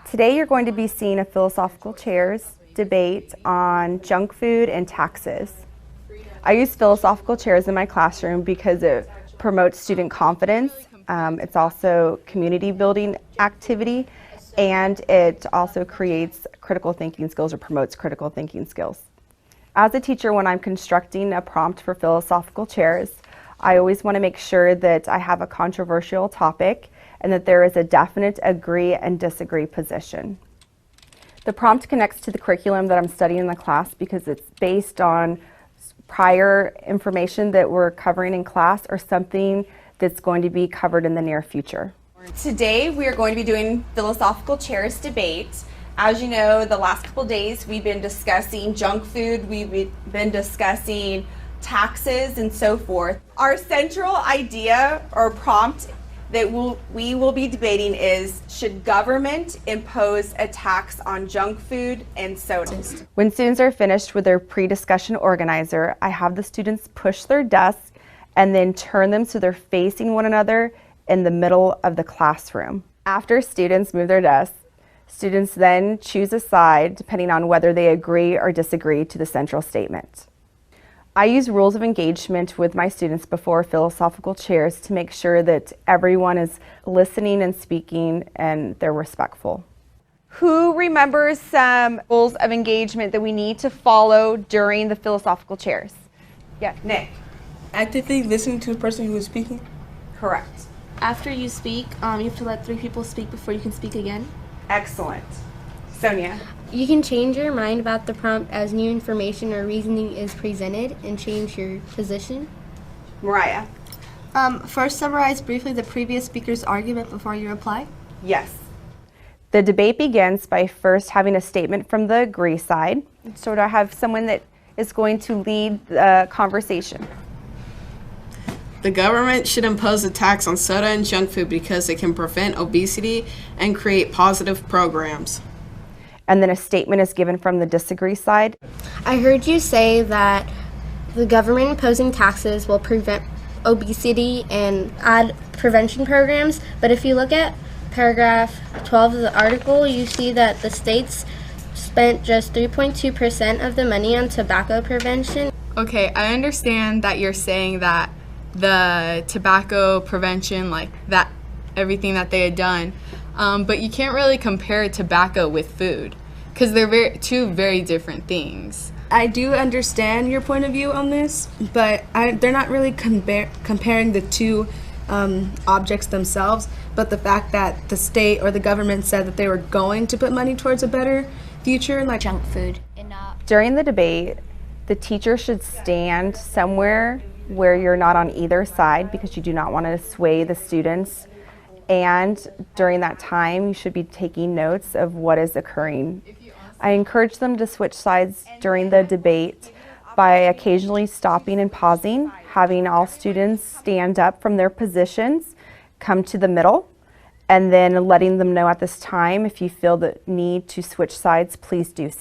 Today you're going to be seeing a philosophical chairs debate on junk food and taxes. I use philosophical chairs in my classroom because it promotes student confidence. It's also community building activity, and it also creates critical thinking skills or promotes critical thinking skills. As a teacher, when I'm constructing a prompt for philosophical chairs, I always want to make sure that I have a controversial topic and that there is a definite agree and disagree position. The prompt connects to the curriculum that I'm studying in the class because it's based on prior information that we're covering in class or something that's going to be covered in the near future. Today we are going to be doing philosophical chairs debate. As you know, the last couple days we've been discussing junk food, we've been discussing taxes and so forth. Our central idea or prompt that we will be debating is, should government impose a tax on junk food and sodas? When students are finished with their pre-discussion organizer, I have the students push their desks and then turn them so they're facing one another in the middle of the classroom. After students move their desks, students then choose a side depending on whether they agree or disagree to the central statement. I use rules of engagement with my students before philosophical chairs to make sure that everyone is listening and speaking and they're respectful. Who remembers some rules of engagement that we need to follow during the philosophical chairs? Yeah, Nick. Actively listening to the person who is speaking. Correct. After you speak, you have to let 3 people speak before you can speak again. Excellent. Sonia. You can change your mind about the prompt as new information or reasoning is presented and change your position. Mariah. First, summarize briefly the previous speaker's argument before you reply. Yes. The debate begins by first having a statement from the agree side. So I have someone that is going to lead the conversation. The government should impose a tax on soda and junk food because it can prevent obesity and create positive programs. And then a statement is given from the disagree side. I heard you say that the government imposing taxes will prevent obesity and add prevention programs, but if you look at paragraph 12 of the article, you see that the states spent just 3.2% of the money on tobacco prevention. Okay, I understand that you're saying that the tobacco prevention, like that, everything that they had done, but you can't really compare tobacco with food because they're two very different things. I do understand your point of view on this, but they're not really comparing the two objects themselves, but the fact that the state or the government said that they were going to put money towards a better future, like Junk food. During the debate, the teacher should stand somewhere where you're not on either side because you do not want to sway the students. And during that time, you should be taking notes of what is occurring. I encourage them to switch sides during the debate by occasionally stopping and pausing, having all students stand up from their positions, come to the middle, and then letting them know at this time if you feel the need to switch sides, please do so.